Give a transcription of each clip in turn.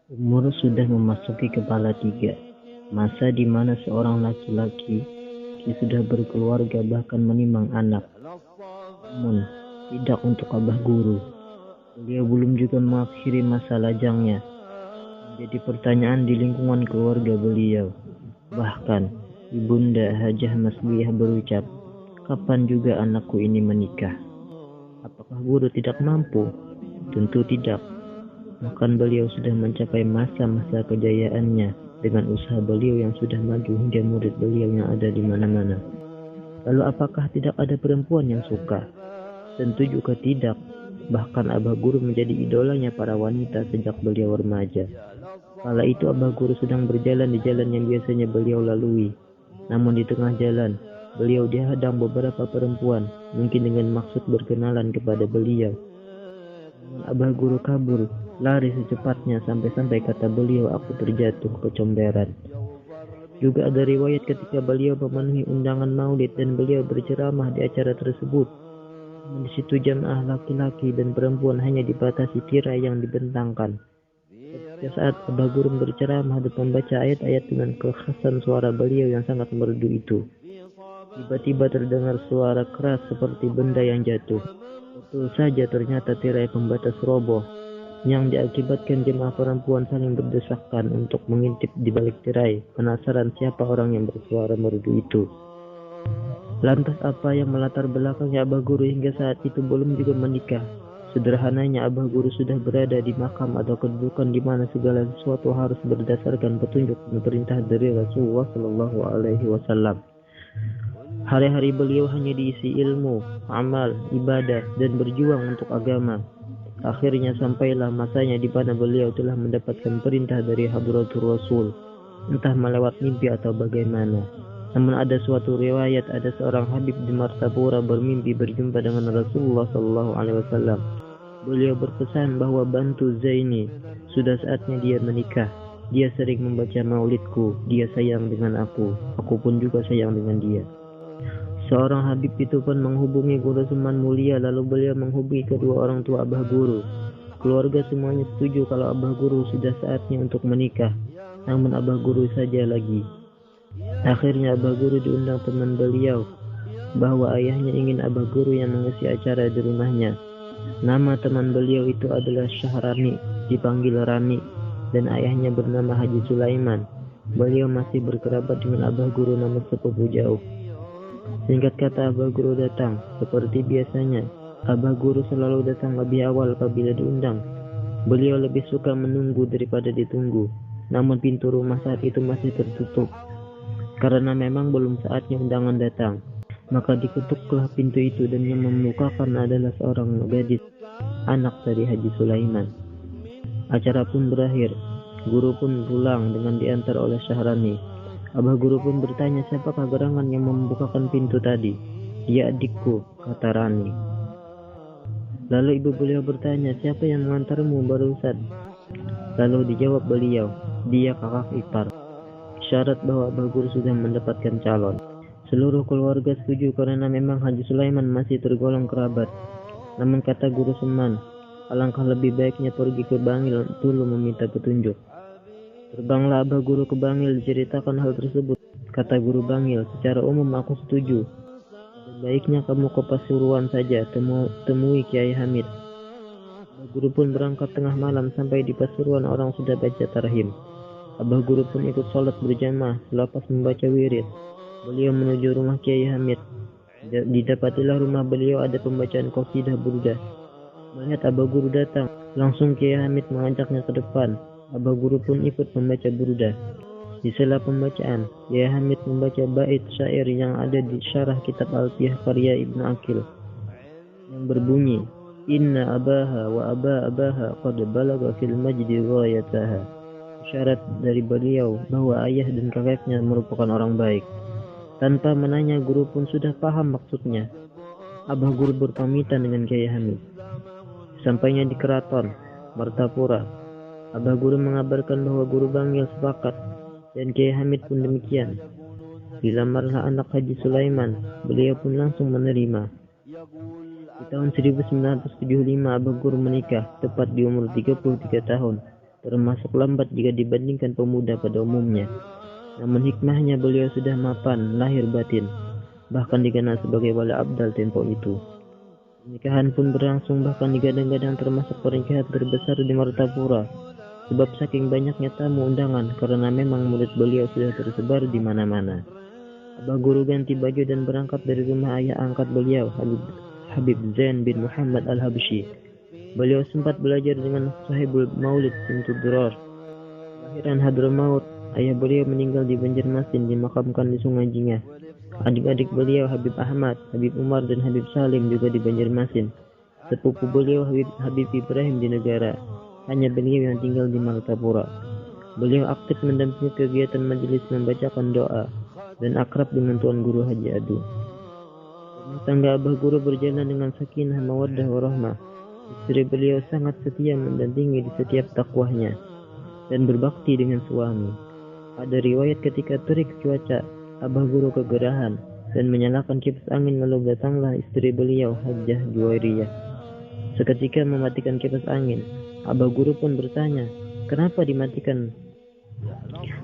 Umur sudah memasuki kepala tiga, masa di mana seorang laki-laki sudah berkeluarga bahkan menimang anak. Namun, tidak untuk Abah Guru. Beliau belum juga mengakhiri masa lajangnya. Menjadi pertanyaan di lingkungan keluarga beliau. Bahkan, Ibunda Hajah Masliah berucap, "Kapan juga anakku ini menikah?" Apakah guru tidak mampu? Tentu tidak. Bahkan beliau sudah mencapai masa-masa kejayaannya dengan usaha beliau yang sudah maju hingga murid beliau yang ada di mana-mana. Lalu apakah tidak ada perempuan yang suka? Tentu juga tidak. Bahkan Abah Guru menjadi idolanya para wanita sejak beliau remaja. Kala itu Abah Guru sedang berjalan di jalan yang biasanya beliau lalui. Namun di tengah jalan, beliau dihadang beberapa perempuan, mungkin dengan maksud berkenalan kepada beliau. Namun Abah Guru kabur, lari secepatnya sampai-sampai kata beliau, "Aku terjatuh kecomberan." Juga ada riwayat ketika beliau memenuhi undangan maulid dan beliau berceramah di acara tersebut. Di situ jamaah laki-laki dan perempuan hanya dibatasi tirai yang dibentangkan. Setiap saat Abah Guru berceramah dan membaca ayat-ayat dengan kekhasan suara beliau yang sangat merdu itu. Tiba-tiba terdengar suara keras seperti benda yang jatuh. Betul saja ternyata tirai pembatas roboh, yang diakibatkan jemaah perempuan saling berdesakan untuk mengintip di balik tirai, penasaran siapa orang yang bersuara merdu itu. Lantas apa yang melatar belakangnya Abah Guru hingga saat itu belum juga menikah? Sederhananya Abah Guru sudah berada di makam atau kedudukan di mana segala sesuatu harus berdasarkan petunjuk dan perintah dari Rasulullah Shallallahu Alaihi Wasallam. Hari-hari beliau hanya diisi ilmu, amal, ibadah, dan berjuang untuk agama. Akhirnya sampailah masanya di mana beliau telah mendapatkan perintah dari Hadratul Rasul, entah melewat mimpi atau bagaimana. Namun ada suatu riwayat ada seorang Habib di Martapura bermimpi berjumpa dengan Rasulullah Shallallahu Alaihi Wasallam. Beliau berpesan bahwa bantu Zaini, sudah saatnya dia menikah. Dia sering membaca maulidku, dia sayang dengan aku pun juga sayang dengan dia. Seorang Habib itu pun menghubungi Guru Suman Mulia, lalu beliau menghubungi kedua orang tua Abah Guru. Keluarga semuanya setuju kalau Abah Guru sudah saatnya untuk menikah. Namun Abah Guru saja lagi. Akhirnya Abah Guru diundang teman beliau bahwa ayahnya ingin Abah Guru yang mengisi acara di rumahnya. Nama teman beliau itu adalah Syahrani, dipanggil Rani, dan ayahnya bernama Haji Sulaiman. Beliau masih berkerabat dengan Abah Guru namun sepupu jauh. Singkat kata, Abah Guru datang. Seperti biasanya, Abah Guru selalu datang lebih awal apabila diundang. Beliau lebih suka menunggu daripada ditunggu. Namun pintu rumah saat itu masih tertutup. Karena memang belum saatnya undangan datang, maka diketuklah pintu itu dan yang membukakan adalah seorang gadis, anak dari Haji Sulaiman. Acara pun berakhir, guru pun pulang dengan diantar oleh Syahrani. Abah Guru pun bertanya siapakah gerangan yang membukakan pintu tadi. "Dia adikku," kata Rani. Lalu ibu beliau bertanya, "Siapa yang mengantarmu barusan?" Lalu dijawab beliau, "Dia kakak ipar." Syarat bahwa Abah Guru sudah mendapatkan calon. Seluruh keluarga setuju karena memang Haji Sulaiman masih tergolong kerabat. Namun kata Guru Seman, alangkah lebih baiknya pergi ke Bangil dulu meminta petunjuk. Terbanglah Abah Guru ke Bangil diceritakan hal tersebut. Kata Guru Bangil, "Secara umum aku setuju. Baiknya kamu ke Pasuruan saja, temui Kiai Hamid." Abah Guru pun berangkat tengah malam, sampai di Pasuruan orang sudah baca tarhim. Abah Guru pun ikut sholat berjamaah. Selepas membaca wirid, beliau menuju rumah Kiai Hamid. Didapatilah rumah beliau ada pembacaan qasidah burdah. Melihat Abah Guru datang, langsung Kiai Hamid mengajaknya ke depan. Abah Guru pun ikut membaca burdah. Di sela pembacaan, Kiai Hamid membaca bait syair yang ada di syarah kitab Alfiyah karya Ibnu Aqil yang berbunyi, "Inna abaha wa abaha qad balaga fil majdi ghayataha." Syarat dari beliau bahwa ayah dan kakeknya merupakan orang baik. Tanpa menanya, guru pun sudah paham maksudnya. Abah Guru berpamitan dengan Kiai Hamid. Sampainya di keraton Martapura, Abah Guru mengabarkan bahwa Guru Bangil sepakat, dan Kiai Hamid pun demikian. Dilamarlah anak Haji Sulaiman, beliau pun langsung menerima. Di tahun 1975 Abah Guru menikah, tepat di umur 33 tahun. termasuk lambat jika dibandingkan pemuda pada umumnya. Namun hikmahnya beliau sudah mapan lahir batin, bahkan dikenal sebagai wali abdal tempo itu. Pernikahan pun berlangsung, bahkan digadang-gadang termasuk pernikahan terbesar di Martapura, sebab saking banyaknya tamu undangan karena memang murid beliau sudah tersebar di mana-mana. Abah Guru ganti baju dan berangkat dari rumah ayah angkat beliau, Habib Zain bin Muhammad Al-Habsyi. Beliau sempat belajar dengan Sahibul Maulid Sintu Durar. Lahiran Hadramaut, ayah beliau meninggal di Banjarmasin, dimakamkan di Sungai Jingah. Adik-adik beliau Habib Ahmad, Habib Umar, dan Habib Salim juga di Banjarmasin. Sepupu beliau Habib Ibrahim di Negara. Hanya beliau yang tinggal di Martapura. Beliau aktif mendampingi kegiatan majelis membacakan doa dan akrab dengan Tuan Guru Haji Adu. Rumah tangga Abah Guru berjalan dengan sakinah, mawaddah, warahmah. Istri beliau sangat setia mendampingi di setiap dakwahnya dan berbakti dengan suami. Ada riwayat ketika terik cuaca, Abah Guru kegerahan dan menyalakan kipas angin, lalu datanglah istri beliau, Hajjah Juwairiyah. Seketika mematikan kipas angin. Abah Guru pun bertanya, kenapa dimatikan?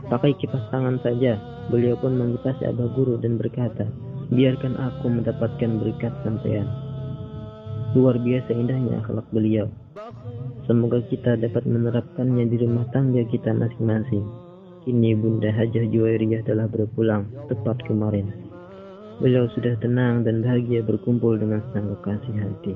Pakai kipas tangan saja. Beliau pun mengipasi Abah Guru dan berkata, biarkan aku mendapatkan berkat sampean. Luar biasa indahnya akhlak beliau. Semoga kita dapat menerapkannya di rumah tangga kita masing-masing. Kini Bunda Hajjah Juwairiyah telah berpulang tepat kemarin. Beliau sudah tenang dan bahagia berkumpul dengan sang kekasih hati.